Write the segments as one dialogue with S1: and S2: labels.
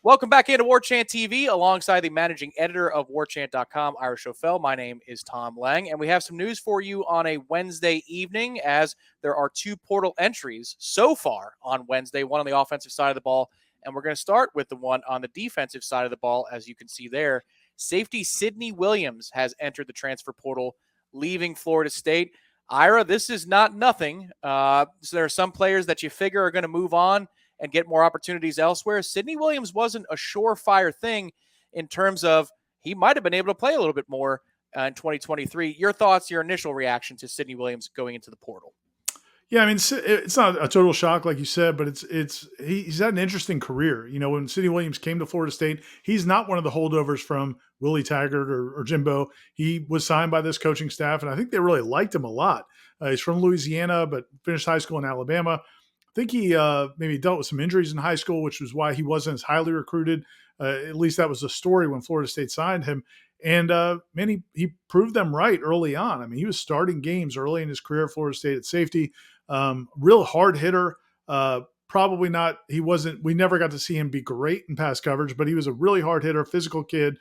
S1: Welcome back into Warchant TV alongside the managing editor of Warchant.com, Ira Schofel. My name is Tom Lang, and we have some news for you on a Wednesday evening as there are two portal entries so far on Wednesday, one on the offensive side of the ball, and we're going to start with the one on the defensive side of the ball. As you can see there, safety Sidney Williams has entered the transfer portal, leaving Florida State. Ira, this is not nothing. So there are some players that you figure are going to move on and get more opportunities elsewhere. Sidney Williams wasn't a surefire thing in terms of he might have been able to play a little bit more in 2023. Your thoughts, your initial reaction to Sidney Williams going into the portal?
S2: Yeah, I mean, it's not a total shock, like you said, but he's had an interesting career. You know, when Sidney Williams came to Florida State, he's not one of the holdovers from Willie Taggart or Jimbo. He was signed by this coaching staff, and I think they really liked him a lot. He's from Louisiana, but finished high school in Alabama. I think he maybe dealt with some injuries in high school, which was why he wasn't as highly recruited. At least that was the story when Florida State signed him. And man, he proved them right early on. I mean, he was starting games early in his career at Florida State at safety. Real hard hitter. Probably not. He wasn't. We never got to see him be great in pass coverage, but he was a really hard hitter, physical kid.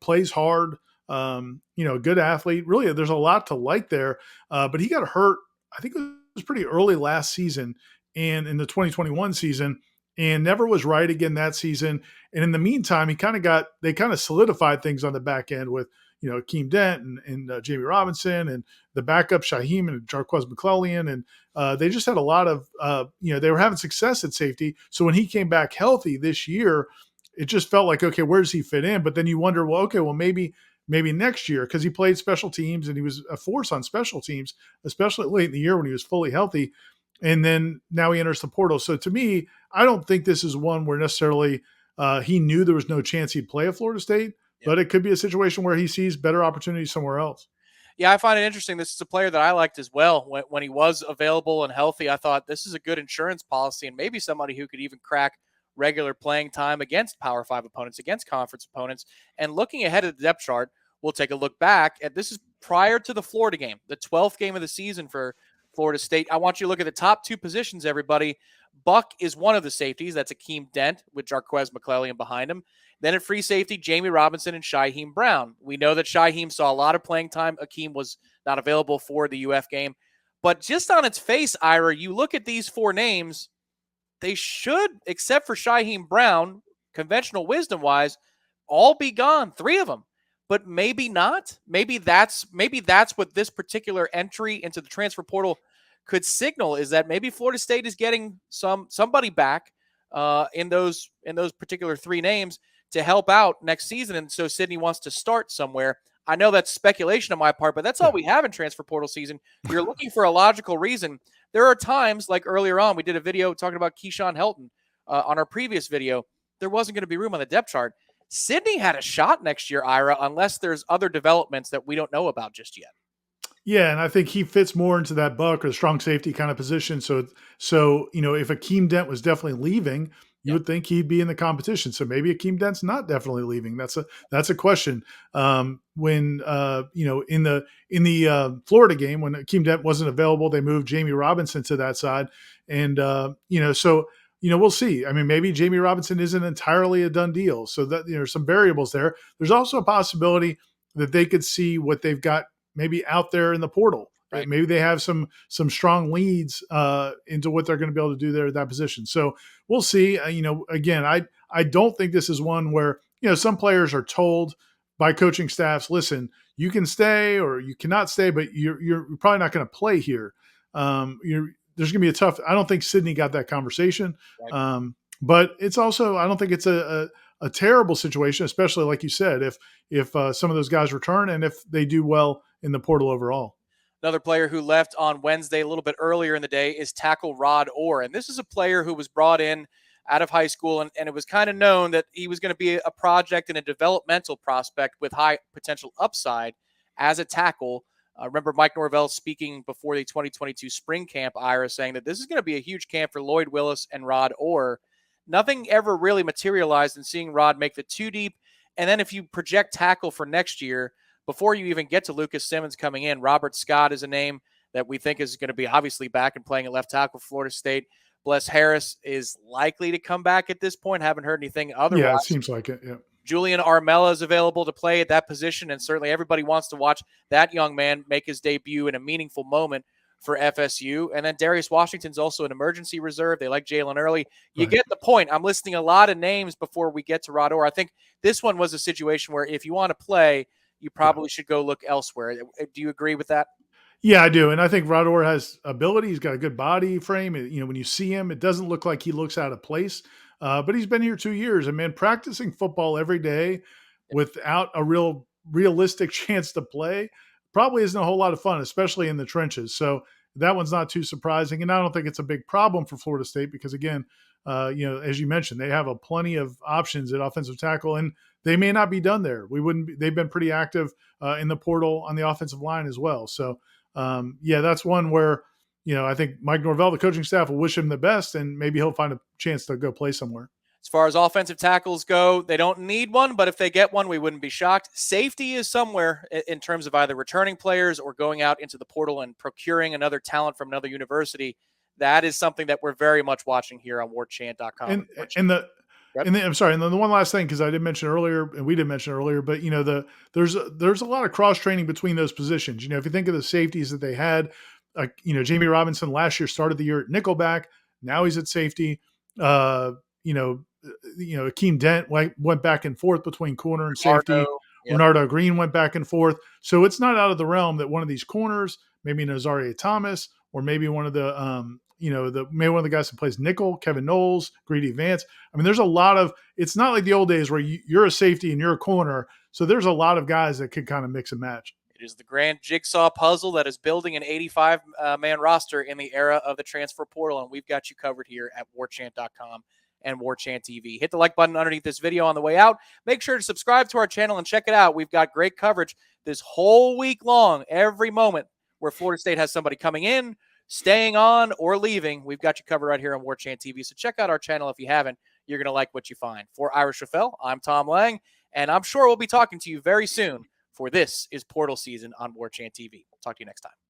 S2: Plays hard. Good athlete. Really, there's a lot to like there. But he got hurt. I think it was pretty early last season, and in the 2021 season, and never was right again that season. And in the meantime, they kind of solidified things on the back end with, Akeem Dent and Jamie Robinson and the backup Shaheem and Jarquez McClellan. And they just had a lot of, they were having success at safety. So when he came back healthy this year, it just felt like, okay, where does he fit in? But then you wonder, maybe next year, because he played special teams and he was a force on special teams, especially late in the year when he was fully healthy. And then now he enters the portal. So to me, I don't think this is one where necessarily he knew there was no chance he'd play at Florida State, but it could be a situation where he sees better opportunities somewhere else.
S1: Yeah, I find it interesting. This is a player that I liked as well. When he was available and healthy, I thought this is a good insurance policy and maybe somebody who could even crack regular playing time against Power 5 opponents, against conference opponents. And looking ahead of the depth chart, we'll take a look back. And this is prior to the Florida game, the 12th game of the season for Florida State. I want you to look at the top two positions, everybody. Buck is one of the safeties. That's Akeem Dent with Jarquez McClellan behind him. Then at free safety, Jamie Robinson and Shaheem Brown. We know that Shaheem saw a lot of playing time. Akeem was not available for the UF game. But just on its face, Ira, you look at these four names, they should, except for Shaheem Brown, conventional wisdom-wise, all be gone, three of them. But maybe not. Maybe that's what this particular entry into the transfer portal could signal, is that maybe Florida State is getting somebody back in those particular three names to help out next season. And so Sidney wants to start somewhere. I know that's speculation on my part, but that's all we have in transfer portal season. You're looking for a logical reason. There are times, like earlier on, we did a video talking about Keyshawn Helton on our previous video. There wasn't going to be room on the depth chart. Sidney had a shot next year, Ira, unless there's other developments that we don't know about just yet.
S2: Yeah, and I think he fits more into that buck or strong safety kind of position. So if Akeem Dent was definitely leaving, you would think he'd be in the competition. So maybe Akeem Dent's not definitely leaving. That's a question. In the Florida game, when Akeem Dent wasn't available, they moved Jamie Robinson to that side, and we'll see. I mean, maybe Jamie Robinson isn't entirely a done deal. So that there's some variables there. There's also a possibility that they could see what they've got maybe out there in the portal. Right. Maybe they have some strong leads into what they're going to be able to do there at that position. So we'll see. Again, I don't think this is one where, some players are told by coaching staffs, listen, you can stay or you cannot stay, but you're probably not going to play here. There's going to be a tough. I don't think Sidney got that conversation, right. But it's also, I don't think it's a terrible situation, especially like you said, if some of those guys return and if they do well in the portal overall.
S1: Another player who left on Wednesday a little bit earlier in the day is tackle Rod Orr. And this is a player who was brought in out of high school, and it was kind of known that he was going to be a project and a developmental prospect with high potential upside as a tackle. Remember Mike Norvell speaking before the 2022 spring camp, Ira, saying that this is going to be a huge camp for Lloyd Willis and Rod Orr. Nothing ever really materialized in seeing Rod make the two deep. And then if you project tackle for next year, before you even get to Lucas Simmons coming in, Robert Scott is a name that we think is going to be obviously back and playing at left tackle for Florida State. Bless Harris is likely to come back at this point. Haven't heard anything otherwise.
S2: Yeah, it seems like it. Yeah.
S1: Julian Armella is available to play at that position, and certainly everybody wants to watch that young man make his debut in a meaningful moment for FSU. And then Darius Washington's also an emergency reserve. They like Jalen Early. You get the point. I'm listing a lot of names before we get to Rod Orr. I think this one was a situation where if you want to play, you probably should go look elsewhere. Do you agree with that?
S2: Yeah, I do. And I think Rod Orr has ability. He's got a good body frame. When you see him, it doesn't look like he looks out of place. But he's been here 2 years. And man, practicing football every day without a realistic chance to play probably isn't a whole lot of fun, especially in the trenches. So that one's not too surprising. And I don't think it's a big problem for Florida State because, again, as you mentioned, they have a plenty of options at offensive tackle, and they may not be done there. They've been pretty active in the portal on the offensive line as well. So, that's one where, I think Mike Norvell, the coaching staff, will wish him the best, and maybe he'll find a chance to go play somewhere.
S1: As far as offensive tackles go, they don't need one, but if they get one, we wouldn't be shocked. Safety is somewhere in terms of either returning players or going out into the portal and procuring another talent from another university. That is something that we're very much watching here on warchant.com.
S2: I'm sorry. And then the one last thing, because I didn't mention earlier, and we didn't mention earlier, but there's a lot of cross training between those positions. If you think of the safeties that they had, Jamie Robinson last year started the year at nickelback. Now he's at safety. Akeem Dent went back and forth between corner and safety. Renardo Green went back and forth. So it's not out of the realm that one of these corners, maybe Nazaria Thomas, or maybe one of the maybe one of the guys who plays nickel, Kevin Noles, Greedy Vance. I mean, there's a lot of, it's not like the old days where you're a safety and you're a corner. So there's a lot of guys that could kind of mix and match.
S1: It is the grand jigsaw puzzle that is building an 85-man roster in the era of the transfer portal, and we've got you covered here at warchant.com and Warchant TV. Hit the like button underneath this video on the way out. Make sure to subscribe to our channel and check it out. We've got great coverage this whole week long, every moment where Florida State has somebody coming in, staying on, or leaving. We've got you covered right here on Warchant TV. So check out our channel if you haven't. You're going to like what you find. For Irish Raffel, I'm Tom Lang, and I'm sure we'll be talking to you very soon, for this is Portal Season on Warchant TV. Talk to you next time.